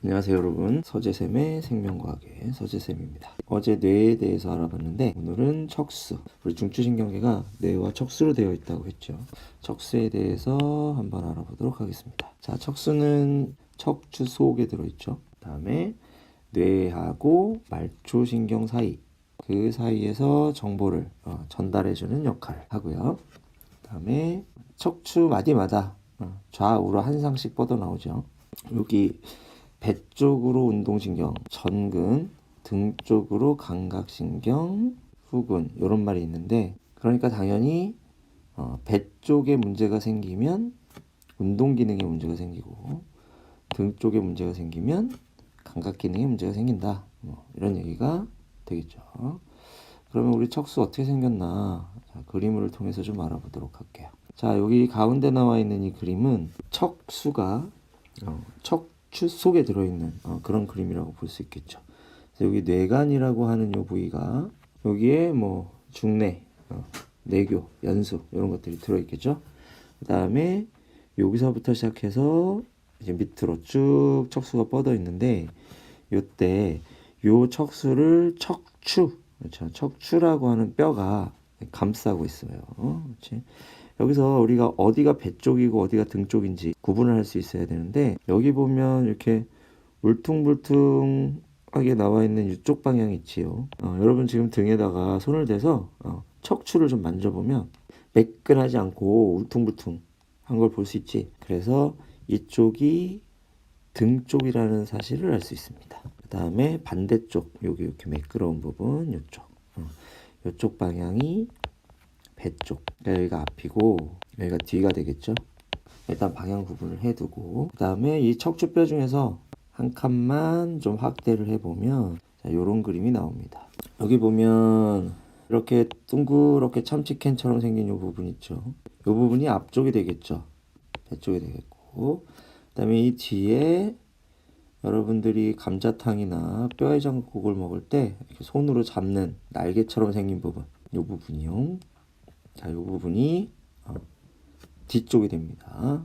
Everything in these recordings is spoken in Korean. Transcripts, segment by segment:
안녕하세요 여러분, 서재쌤의 생명과학의 서재쌤입니다. 어제 뇌에 대해서 알아봤는데 오늘은 척수, 우리 중추신경계가 뇌와 척수로 되어 있다고 했죠. 척수에 대해서 한번 알아보도록 하겠습니다. 자, 척수는 척추 속에 들어있죠. 그 다음에 뇌하고 말초신경 사이, 그 사이에서 정보를 전달해주는 역할을 하고요. 그 다음에 척추 마디마다 좌우로 한 쌍씩 뻗어나오죠. 여기 배 쪽으로 운동신경, 전근, 등 쪽으로 감각신경, 후근 이런 말이 있는데, 그러니까 당연히 배 쪽에 문제가 생기면 운동기능에 문제가 생기고, 등 쪽에 문제가 생기면 감각기능에 문제가 생긴다, 이런 얘기가 되겠죠. 그러면 우리 척수 어떻게 생겼나, 자, 그림을 통해서 좀 알아보도록 할게요. 자, 여기 가운데 나와 있는 이 그림은 척수가 척추 속에 들어있는 그런 그림이라고 볼 수 있겠죠. 그래서 여기 뇌간이라고 하는 이 부위가 여기에 뭐 중뇌, 내교, 연수 이런 것들이 들어있겠죠. 그 다음에 여기서부터 시작해서 이제 밑으로 쭉 척수가 뻗어 있는데, 요때 요 척수를 척추, 그렇죠, 척추라고 하는 뼈가 감싸고 있어요. 그렇지? 여기서 우리가 어디가 배 쪽이고 어디가 등 쪽인지 구분을 할 수 있어야 되는데, 여기 보면 이렇게 울퉁불퉁하게 나와 있는 이쪽 방향이 있지요. 여러분 지금 등에다가 손을 대서 척추를 좀 만져보면 매끈하지 않고 울퉁불퉁한 걸 볼 수 있지. 그래서 이쪽이 등 쪽이라는 사실을 알 수 있습니다. 그 다음에 반대쪽, 여기 이렇게 매끄러운 부분, 이쪽, 이쪽 방향이 배 쪽. 그러니까 여기가 앞이고 여기가 뒤가 되겠죠. 일단 방향 구분을 해두고, 그 다음에 이 척추뼈 중에서 한 칸만 좀 확대를 해보면 이런 그림이 나옵니다. 여기 보면 이렇게 둥그렇게 참치캔처럼 생긴 이 부분 있죠. 이 부분이 앞쪽이 되겠죠. 배 쪽이 되겠고, 그 다음에 이 뒤에 여러분들이 감자탕이나 뼈해장국을 먹을 때 이렇게 손으로 잡는 날개처럼 생긴 부분, 이 부분이요. 자, 이 부분이 뒤쪽이 됩니다.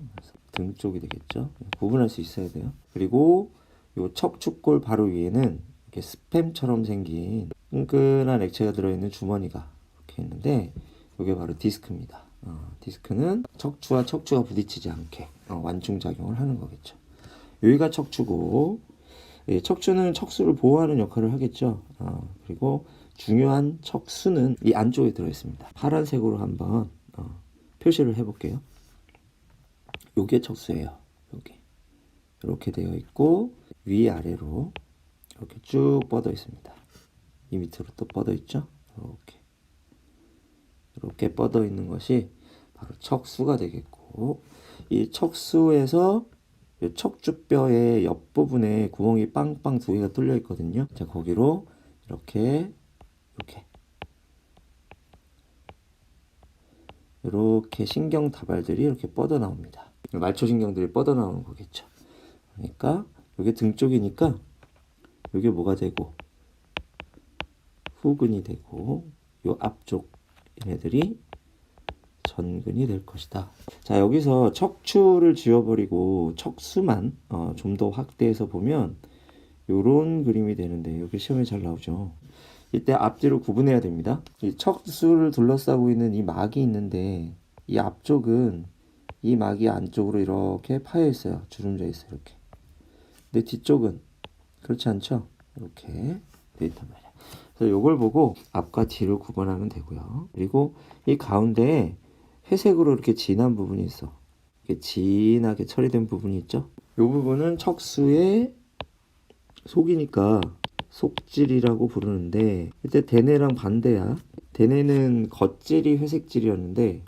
등 쪽이 되겠죠. 구분할 수 있어야 돼요. 그리고 이 척추골 바로 위에는 이렇게 스팸처럼 생긴 끈끈한 액체가 들어있는 주머니가 이렇게 있는데, 이게 바로 디스크입니다. 디스크는 척추와 척추가 부딪히지 않게 완충작용을 하는 거겠죠. 여기가 척추고, 척추는 척수를 보호하는 역할을 하겠죠. 그리고 중요한 척수는 이 안쪽에 들어있습니다. 파란색으로 한번 표시를 해볼게요. 요게 척수예요. 여기 이렇게 되어 있고 위아래로 이렇게 쭉 뻗어 있습니다. 이 밑으로 또 뻗어 있죠. 이렇게 뻗어 있는 것이 바로 척수가 되겠고, 이 척수에서 이 척추뼈의 옆부분에 구멍이 빵빵 두 개가 뚫려 있거든요. 자, 거기로 이렇게 신경 다발들이 이렇게 뻗어 나옵니다. 말초신경들이 뻗어 나오는 거겠죠. 그러니까 이게 등 쪽이니까 이게 뭐가 되고 후근이 되고, 이 앞쪽 얘네들이 전근이 될 것이다. 자, 여기서 척추를 지워버리고 척수만 좀 더 확대해서 보면 요런 그림이 되는데, 여기 시험에 잘 나오죠. 이때 앞뒤로 구분해야 됩니다. 이 척수를 둘러싸고 있는 이 막이 있는데, 이 앞쪽은 이 막이 안쪽으로 이렇게 파여 있어요. 주름져 있어요. 이렇게. 근데 뒤쪽은 그렇지 않죠? 이렇게 돼 있단 말이야. 그래서 이걸 보고 앞과 뒤를 구분하면 되고요. 그리고 이 가운데에 회색으로 이렇게 진한 부분이 있어. 이렇게 진하게 처리된 부분이 있죠? 이 부분은 척수의 속이니까 속질이라고 부르는데, 이때 대뇌랑 반대야. 대뇌는 겉질이 회색질이었는데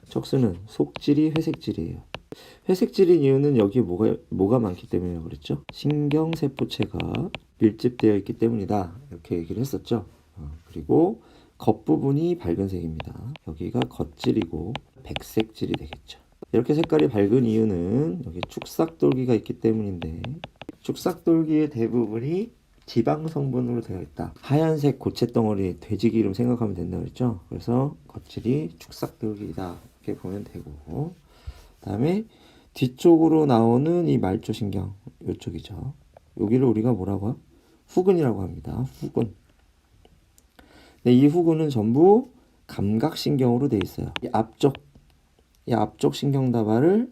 척수는 속질이 회색질이에요. 회색질인 이유는 여기에 뭐가 많기 때문에 그랬죠? 신경세포체가 밀집되어 있기 때문이다, 이렇게 얘기를 했었죠. 그리고 겉부분이 밝은색입니다. 여기가 겉질이고 백색질이 되겠죠. 이렇게 색깔이 밝은 이유는 여기 축삭돌기가 있기 때문인데, 축삭돌기의 대부분이 지방 성분으로 되어 있다. 하얀색 고체 덩어리 돼지기름 생각하면 된다고 했죠. 그래서 겉질이 축삭돌기이다, 이렇게 보면 되고, 그 다음에 뒤쪽으로 나오는 이 말초신경, 이쪽이죠. 여기를 우리가 뭐라고? 후근이라고 합니다. 후근. 네, 이 후근은 전부 감각신경으로 되어 있어요. 이 앞쪽 신경다발을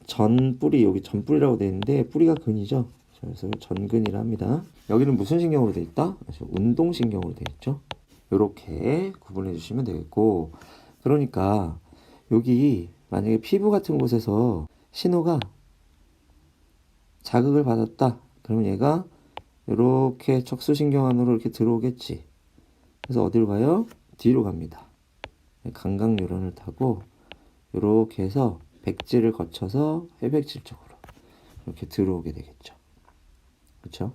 전뿌리, 여기 전뿌리라고 되어 있는데 뿌리가 근이죠. 그래서 전근이라 합니다. 여기는 무슨 신경으로 되어 있다? 운동신경으로 되어 있죠. 이렇게 구분해 주시면 되겠고, 그러니까 여기 만약에 피부 같은 곳에서 신호가 자극을 받았다. 그러면 얘가 이렇게 척수신경 안으로 이렇게 들어오겠지. 그래서 어디로 가요? 뒤로 갑니다. 감각뉴런을 타고 이렇게 해서 백지를 거쳐서 회백질 쪽으로 이렇게 들어오게 되겠죠. 그렇죠?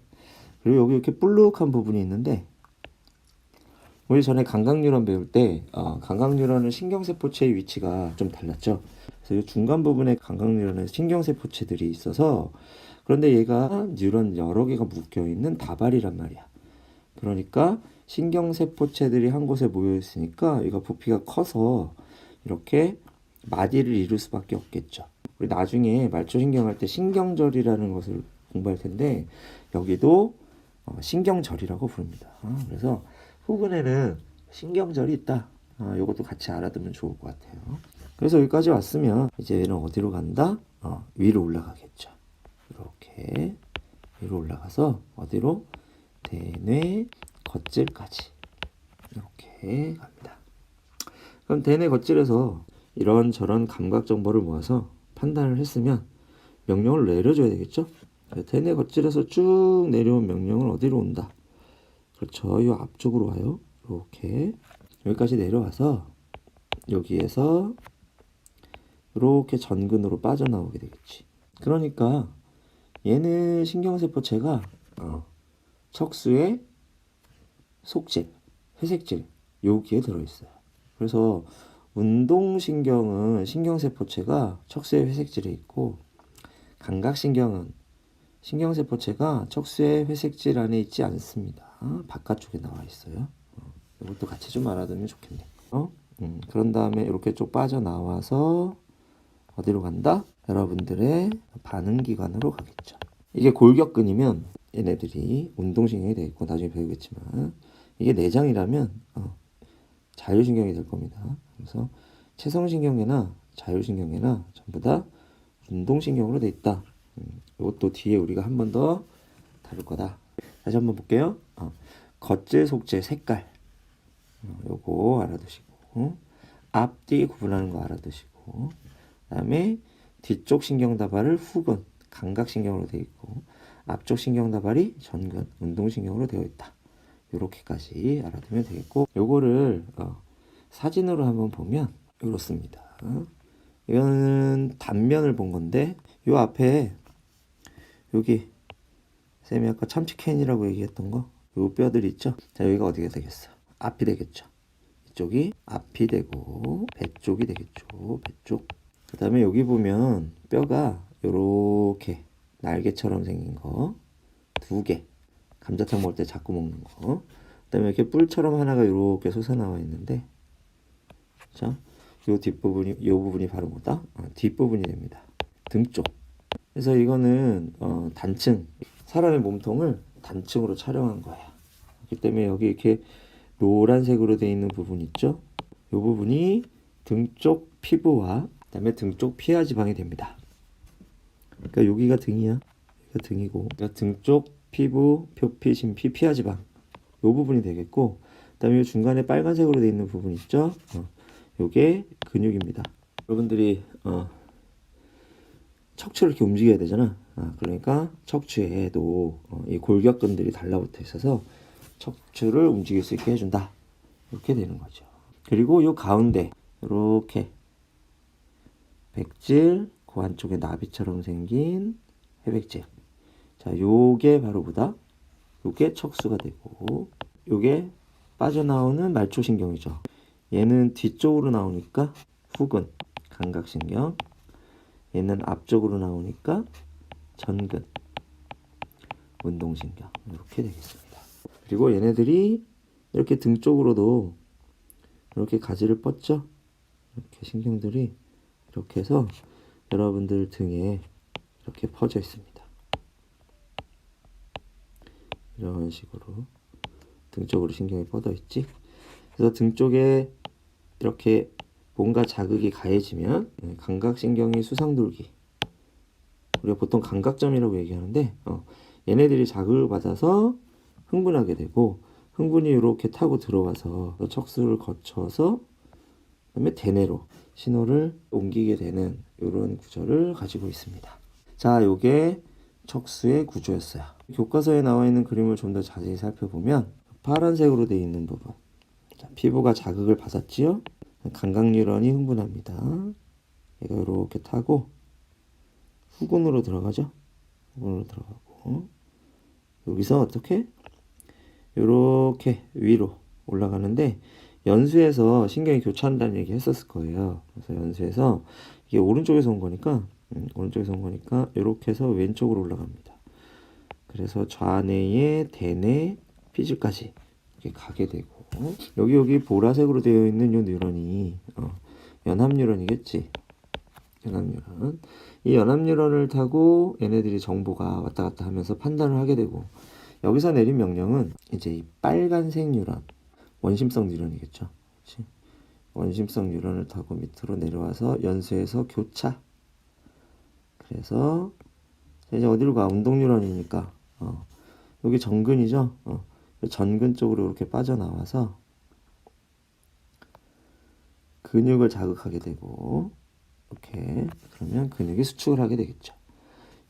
그리고 여기 이렇게 볼록한 부분이 있는데, 우리 전에 감각뉴런 배울 때 감각뉴런은 신경세포체의 위치가 좀 달랐죠. 그래서 이 중간 부분에 감각뉴런에 신경세포체들이 있어서, 그런데 얘가 뉴런 여러 개가 묶여 있는 다발이란 말이야. 그러니까 신경세포체들이 한 곳에 모여 있으니까 얘가 부피가 커서 이렇게 마디를 이룰 수밖에 없겠죠. 우리 나중에 말초신경 할 때 신경절이라는 것을 공부할 텐데, 여기도 신경절이라고 부릅니다. 그래서 후근에는 신경절이 있다. 이것도 같이 알아두면 좋을 것 같아요. 그래서 여기까지 왔으면 이제 얘는 어디로 간다? 위로 올라가겠죠. 이렇게 위로 올라가서 어디로? 대뇌 겉질까지 이렇게 갑니다. 그럼 대뇌 겉질에서 이런저런 감각 정보를 모아서 판단을 했으면 명령을 내려줘야 되겠죠. 대뇌 겉질에서 쭉 내려온 명령을 어디로 온다? 그렇죠. 이 앞쪽으로 와요. 이렇게 여기까지 내려와서 여기에서 이렇게 전근으로 빠져나오게 되겠지. 그러니까 얘는 신경세포체가 척수의 속질, 회색질 여기에 들어있어요. 그래서 운동신경은 신경세포체가 척수의 회색질에 있고, 감각신경은 신경세포체가 척수의 회색질 안에 있지 않습니다. 바깥쪽에 나와 있어요. 이것도 같이 좀 알아두면 좋겠네요. 그런 다음에 이렇게 쭉 빠져나와서 어디로 간다? 여러분들의 반응기관으로 가겠죠. 이게 골격근이면 얘네들이 운동신경이 되겠고, 나중에 배우겠지만 이게 내장이라면 자율신경이 될 겁니다. 그래서 체성신경계나 자율신경계나 전부 다 운동신경으로 돼 있다. 이것도 뒤에 우리가 한 번 더 다룰 거다. 다시 한번 볼게요. 겉질, 속질, 색깔 요거 알아두시고, 앞뒤 구분하는 거 알아두시고, 그 다음에 뒤쪽 신경다발을 후근, 감각신경으로 되어 있고, 앞쪽 신경다발이 전근, 운동신경으로 되어 있다. 요렇게까지 알아두면 되겠고, 요거를 사진으로 한번 보면 이렇습니다. 이거는 단면을 본 건데, 요 앞에 여기 쌤이 아까 참치캔이라고 얘기했던 거, 요 뼈들 있죠? 자, 여기가 어디가 되겠어? 앞이 되겠죠. 이쪽이 앞이 되고 배 쪽이 되겠죠. 배 쪽. 그 다음에 여기 보면 뼈가 요렇게 날개처럼 생긴 거 2개, 감자탕 먹을 때 자꾸 먹는 거. 그 다음에 이렇게 뿔처럼 하나가 요렇게 솟아나와 있는데, 자, 요 뒷부분이, 요 부분이 바로 뭐다? 뒷부분이 됩니다. 등 쪽. 그래서 이거는 단층, 사람의 몸통을 단층으로 촬영한 거야. 그렇기 때문에 여기 이렇게 노란색으로 되어 있는 부분 있죠? 이 부분이 등 쪽 피부와 그다음에 등 쪽 피하 지방이 됩니다. 그러니까 여기가 등이야. 여기가 등이고, 그러니까 등 쪽 피부, 표피, 심피, 피하 지방 이 부분이 되겠고, 그다음에 이 중간에 빨간색으로 되어 있는 부분 있죠? 요게 근육입니다. 여러분들이 척추를 이렇게 움직여야 되잖아. 그러니까 척추에도 이 골격근들이 달라붙어 있어서 척추를 움직일 수 있게 해준다. 이렇게 되는 거죠. 그리고 요 가운데 이렇게 백질, 그 안쪽에 나비처럼 생긴 회백질. 자, 요게 바로 뭐다? 요게 척수가 되고, 요게 빠져나오는 말초신경이죠. 얘는 뒤쪽으로 나오니까 후근, 감각신경. 얘는 앞쪽으로 나오니까 전근, 운동신경. 이렇게 되겠습니다. 그리고 얘네들이 이렇게 등 쪽으로도 이렇게 가지를 뻗죠. 이렇게 신경들이 이렇게 해서 여러분들 등에 이렇게 퍼져 있습니다. 이런 식으로 등 쪽으로 신경이 뻗어 있지. 그래서 등 쪽에 이렇게 뭔가 자극이 가해지면 감각신경이 수상돌기, 우리가 보통 감각점이라고 얘기하는데 얘네들이 자극을 받아서 흥분하게 되고, 흥분이 이렇게 타고 들어와서 척수를 거쳐서 그다음에 대뇌로 신호를 옮기게 되는 이런 구조를 가지고 있습니다. 자, 요게 척수의 구조였어요. 교과서에 나와 있는 그림을 좀 더 자세히 살펴보면 파란색으로 되어 있는 부분, 자, 피부가 자극을 받았지요. 감각뉴런이 흥분합니다. 얘가 이렇게 타고 후근으로 들어가죠. 후근으로 들어가고 여기서 어떻게? 이렇게 위로 올라가는데, 연수에서 신경이 교차한다는 얘기 했었을 거예요. 그래서 연수에서 이게 오른쪽에서 온 거니까 이렇게 해서 왼쪽으로 올라갑니다. 그래서 좌뇌의 대뇌 피지까지 이렇게 가게 되고, 여기 보라색으로 되어 있는 이 뉴런이 연합뉴런이겠지. 연합뉴런. 이 연합뉴런을 타고 얘네들이 정보가 왔다 갔다 하면서 판단을 하게 되고, 여기서 내린 명령은 이제 이 빨간색 뉴런, 원심성 뉴런이겠죠. 그치? 원심성 뉴런을 타고 밑으로 내려와서 연수에서 교차. 그래서 이제 어디로 가? 운동 뉴런이니까 여기 전근이죠. 전근 쪽으로 이렇게 빠져나와서 근육을 자극하게 되고, 이렇게 그러면 근육이 수축을 하게 되겠죠.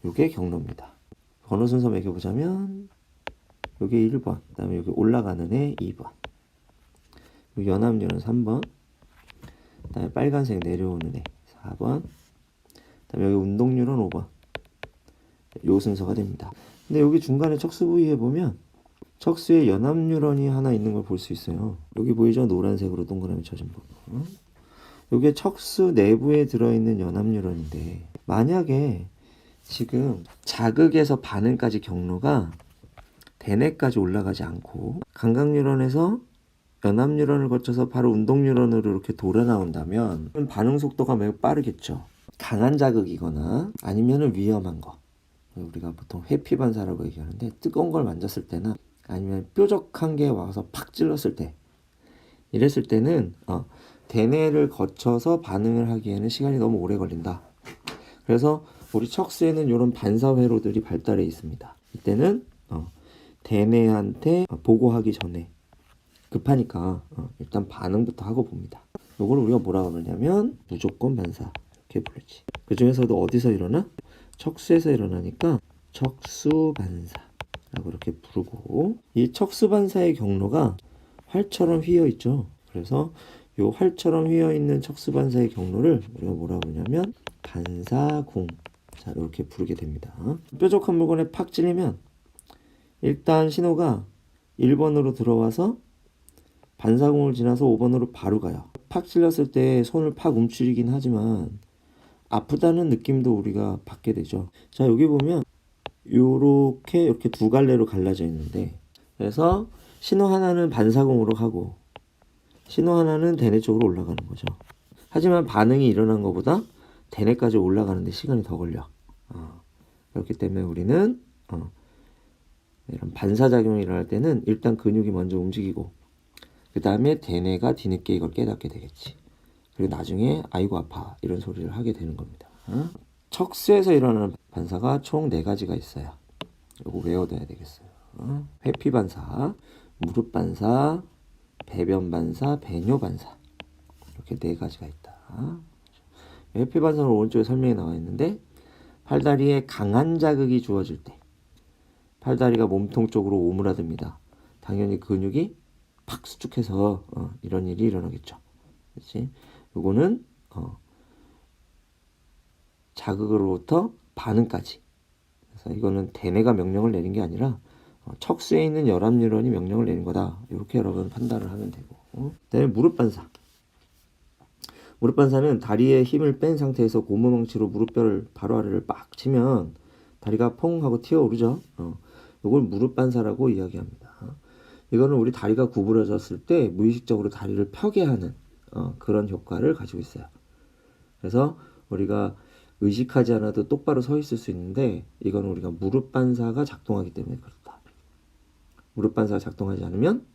이게 경로입니다. 번호 순서 매겨보자면 여기 1번, 그 다음에 여기 올라가는 애 2번, 여기 연합뉴런 3번, 그 다음에 빨간색 내려오는 애 4번, 그 다음에 여기 운동뉴런 5번, 요 순서가 됩니다. 근데 여기 중간에 척수 부위에 보면 척수에 연합뉴런이 하나 있는 걸 볼 수 있어요. 여기 보이죠? 노란색으로 동그라미 쳐진 부분. 이게 척수 내부에 들어있는 연합뉴런인데, 만약에 지금 자극에서 반응까지 경로가 대뇌까지 올라가지 않고 감각뉴런에서 연합뉴런을 거쳐서 바로 운동뉴런으로 이렇게 돌아 나온다면 반응 속도가 매우 빠르겠죠. 강한 자극이거나 아니면 위험한 거, 우리가 보통 회피반사라고 얘기하는데, 뜨거운 걸 만졌을 때나 아니면 뾰족한 게 와서 팍 찔렀을 때, 이랬을 때는 대뇌를 거쳐서 반응을 하기에는 시간이 너무 오래 걸린다. 그래서 우리 척수에는 이런 반사 회로들이 발달해 있습니다. 이때는 대뇌한테 보고하기 전에 급하니까 일단 반응부터 하고 봅니다. 이걸 우리가 뭐라고 부르냐면 무조건 반사, 이렇게 부르지. 그 중에서도 어디서 일어나? 척수에서 일어나니까 척수 반사라고 이렇게 부르고, 이 척수 반사의 경로가 활처럼 휘어 있죠. 그래서 이 활처럼 휘어 있는 척수 반사의 경로를 우리가 뭐라고 부르냐면 반사궁, 자, 이렇게 부르게 됩니다. 뾰족한 물건에 팍 찔리면 일단 신호가 1번으로 들어와서 반사궁을 지나서 5번으로 바로 가요. 팍 찔렸을 때 손을 팍 움츠리긴 하지만 아프다는 느낌도 우리가 받게 되죠. 자, 여기 보면 이렇게 두 갈래로 갈라져 있는데, 그래서 신호 하나는 반사궁으로 가고 신호 하나는 대뇌 쪽으로 올라가는 거죠. 하지만 반응이 일어난 것보다 대뇌까지 올라가는데 시간이 더 걸려. 그렇기 때문에 우리는 이런 반사작용이 일어날 때는 일단 근육이 먼저 움직이고 그 다음에 대뇌가 뒤늦게 이걸 깨닫게 되겠지. 그리고 나중에 아이고 아파 이런 소리를 하게 되는 겁니다. 척수에서 일어나는 반사가 총 4가지가 있어요. 이거 외워둬야 되겠어요. 회피 반사, 무릎 반사, 배변 반사, 배뇨 반사, 이렇게 4가지가 있다. 회피 반사는 오른쪽에 설명이 나와 있는데, 팔다리에 강한 자극이 주어질 때 팔다리가 몸통 쪽으로 오므라듭니다. 당연히 근육이 팍 수축해서 이런 일이 일어나겠죠. 그렇지? 요거는 자극으로부터 반응까지. 그래서 이거는 대뇌가 명령을 내린 게 아니라 척수에 있는 연합뉴런이 명령을 내린 거다. 이렇게 여러분 판단을 하면 되고. 그다음에 무릎 반사. 무릎 반사는 다리에 힘을 뺀 상태에서 고무망치로 무릎뼈를 바로 아래를 빡 치면 다리가 퐁 하고 튀어오르죠. 이걸 무릎 반사라고 이야기합니다. 이거는 우리 다리가 구부러졌을 때 무의식적으로 다리를 펴게 하는 그런 효과를 가지고 있어요. 그래서 우리가 의식하지 않아도 똑바로 서 있을 수 있는데, 이건 우리가 무릎 반사가 작동하기 때문에 그렇다. 무릎 반사가 작동하지 않으면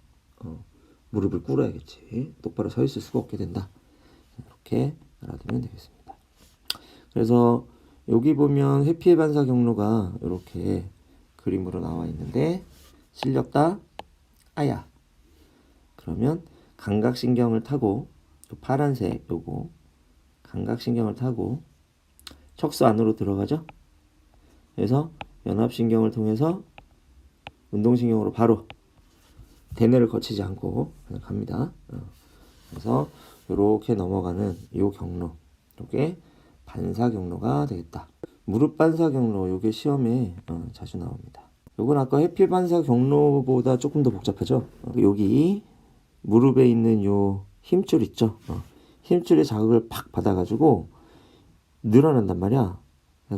무릎을 꿇어야겠지. 똑바로 서 있을 수가 없게 된다. 이렇게 알아두면 되겠습니다. 그래서 여기 보면 회피의 반사 경로가 이렇게 그림으로 나와 있는데 실렸다 아야. 그러면 감각신경을 타고 파란색 요거 감각신경을 타고 척수 안으로 들어가죠. 그래서 연합신경을 통해서 운동신경으로 바로 대뇌를 거치지 않고 그냥 갑니다. 그래서 이렇게 넘어가는 이 경로, 이게 반사 경로가 되겠다. 무릎 반사 경로, 이게 시험에 자주 나옵니다. 이건 아까 회피 반사 경로보다 조금 더 복잡하죠. 여기 무릎에 있는 요 힘줄 있죠. 힘줄의 자극을 팍 받아가지고 늘어난단 말이야.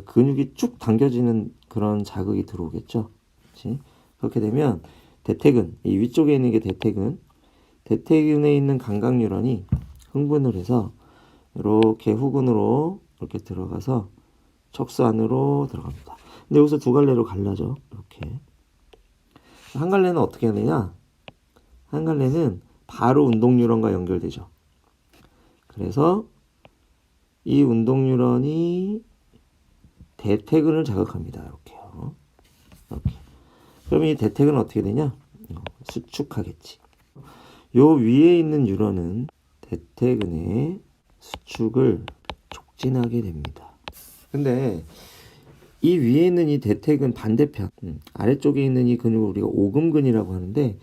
근육이 쭉 당겨지는 그런 자극이 들어오겠죠. 그렇지? 그렇게 되면 대퇴근, 이 위쪽에 있는 게 대퇴근에 있는 감각 뉴런이 흥분을 해서 이렇게 후근으로 이렇게 들어가서 척수 안으로 들어갑니다. 근데 여기서 두 갈래로 갈라져. 이렇게. 한 갈래는 어떻게 하느냐? 한 갈래는 바로 운동 뉴런과 연결되죠. 그래서 이 운동 뉴런이 대퇴근을 자극합니다. 이렇게요. 이렇게. 그러면 이 대퇴근은 어떻게 되냐? 수축하겠지. 요 위에 있는 뉴런은 대퇴근의 수축을 촉진하게 됩니다. 근데 이 위에 있는 이 대퇴근 반대편, 아래쪽에 있는 이 근육을 우리가 오금근이라고 하는데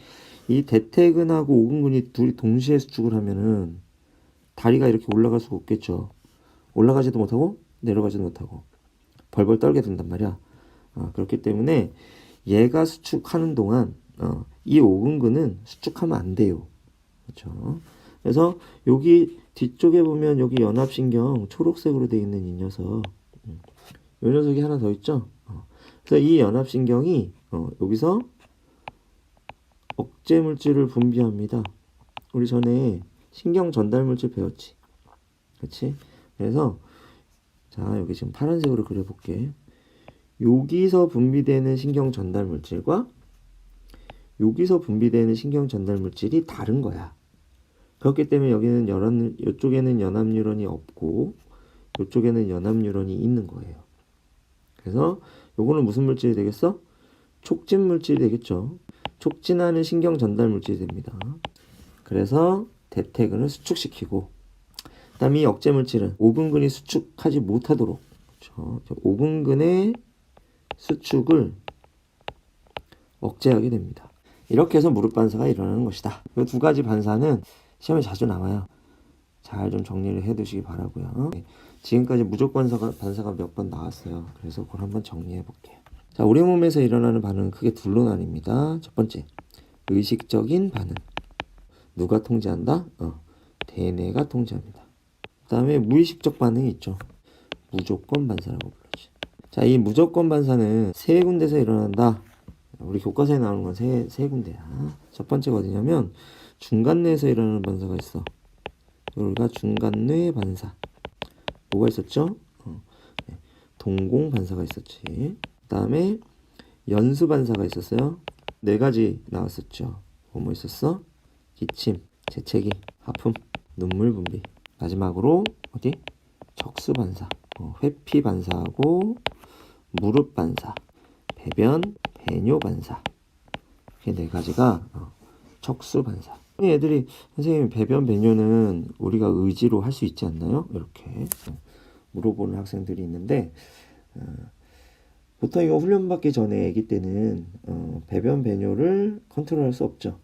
이 대퇴근하고 오금근이 둘이 동시에 수축을 하면은 다리가 이렇게 올라갈 수가 없겠죠. 올라가지도 못하고 내려가지도 못하고 벌벌 떨게 된단 말이야. 그렇기 때문에 얘가 수축하는 동안 이 오금근은 수축하면 안 돼요. 그렇죠? 그래서 여기 뒤쪽에 보면 여기 연합신경 초록색으로 되어 있는 이 녀석, 이 녀석이 하나 더 있죠. 그래서 이 연합신경이 여기서 억제 물질을 분비합니다. 우리 전에 신경 전달 물질 배웠지. 그렇지? 그래서 자, 여기 지금 파란색으로 그려볼게. 여기서 분비되는 신경 전달 물질과 여기서 분비되는 신경 전달 물질이 다른 거야. 그렇기 때문에 여기는 이쪽에는 연합 뉴런이 없고 이쪽에는 연합 뉴런이 있는 거예요. 그래서 요거는 무슨 물질이 되겠어? 촉진 물질이 되겠죠. 촉진하는 신경 전달 물질이 됩니다. 그래서 대퇴근을 수축시키고, 그 다음에 이 억제 물질은 오금근이 수축하지 못하도록, 그렇죠? 오금근의 수축을 억제하게 됩니다. 이렇게 해서 무릎 반사가 일어나는 것이다. 이 두 가지 반사는 시험에 자주 나와요. 잘 좀 정리를 해 두시기 바라고요. 지금까지 무조건 반사가 몇 번 나왔어요. 그래서 그걸 한번 정리해 볼게요. 자, 우리 몸에서 일어나는 반응은 크게 둘로 나뉩니다. 첫 번째, 의식적인 반응. 누가 통제한다? 대뇌가 통제합니다. 그 다음에 무의식적 반응이 있죠. 무조건 반사라고 불러지. 자, 이 무조건 반사는 세 군데서 일어난다. 우리 교과서에 나오는 건 세 군데야. 첫 번째가 어디냐면 중간뇌에서 일어나는 반사가 있어. 우리가 중간뇌 반사. 뭐가 있었죠? 동공 반사가 있었지. 그 다음에 연수 반사가 있었어요. 네 가지 나왔었죠. 뭐 있었어? 기침, 재채기, 하품, 눈물 분비. 마지막으로 어디? 척수 반사. 회피 반사하고 무릎 반사, 배변, 배뇨 반사. 이렇게 네 가지가 척수 반사. 애들이 선생님 배변 배뇨는 우리가 의지로 할 수 있지 않나요? 이렇게 물어보는 학생들이 있는데 보통 이거 훈련받기 전에 아기 때는 배변 배뇨를 컨트롤할 수 없죠.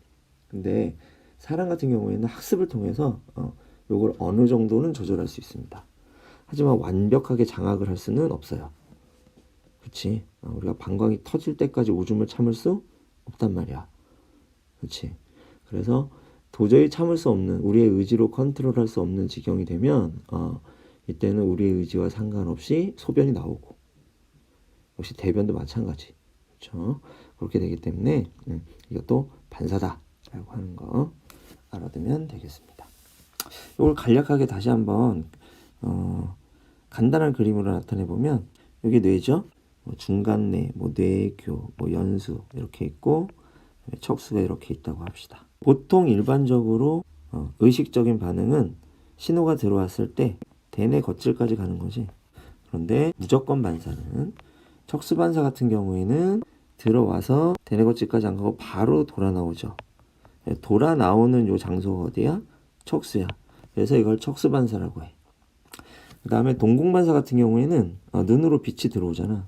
근데 사람 같은 경우에는 학습을 통해서 요걸 어느 정도는 조절할 수 있습니다. 하지만 완벽하게 장악을 할 수는 없어요. 그렇지? 우리가 방광이 터질 때까지 오줌을 참을 수 없단 말이야. 그렇지? 그래서 도저히 참을 수 없는, 우리의 의지로 컨트롤할 수 없는 지경이 되면 이때는 우리의 의지와 상관없이 소변이 나오고, 역시 대변도 마찬가지. 그렇죠? 그렇게 되기 때문에 이것도 반사다라고 하는 거 알아두면 되겠습니다. 이걸 간략하게 다시 한번 간단한 그림으로 나타내 보면 여기 뇌죠. 중간뇌, 뇌교, 연수 이렇게 있고, 척수가 이렇게 있다고 합시다. 보통 일반적으로 의식적인 반응은 신호가 들어왔을 때 대뇌 겉질까지 가는 거지. 그런데 무조건 반사는 척수 반사 같은 경우에는 들어와서 대뇌 겉질까지 안 가고 바로 돌아 나오죠. 돌아 나오는 요 장소가 어디야? 척수야. 그래서 이걸 척수 반사라고 해. 그 다음에 동공 반사 같은 경우에는 눈으로 빛이 들어오잖아.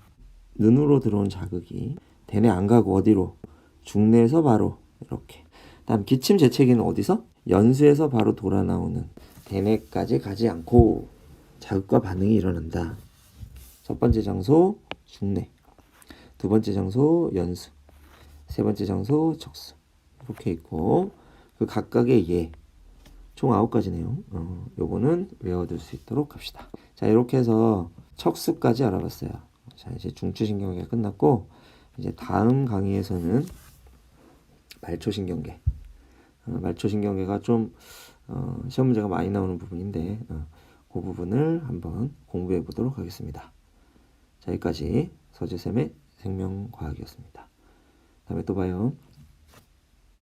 눈으로 들어온 자극이 대뇌 안 가고 어디로? 중뇌에서 바로 이렇게. 다음 기침 재채기는 어디서? 연수에서 바로 돌아 나오는 대뇌까지 가지 않고 자극과 반응이 일어난다. 첫 번째 장소 중뇌, 두 번째 장소 연수, 세 번째 장소 척수. 이렇게 있고 그 각각의 예. 총 9가지네요. 요거는 외워둘 수 있도록 합시다. 자, 이렇게 해서 척수까지 알아봤어요. 자, 이제 중추신경계가 끝났고 이제 다음 강의에서는 말초신경계. 말초신경계가 좀 시험 문제가 많이 나오는 부분인데 그 부분을 한번 공부해 보도록 하겠습니다. 자, 여기까지 서재쌤의 생명과학이었습니다. 다음에 또 봐요.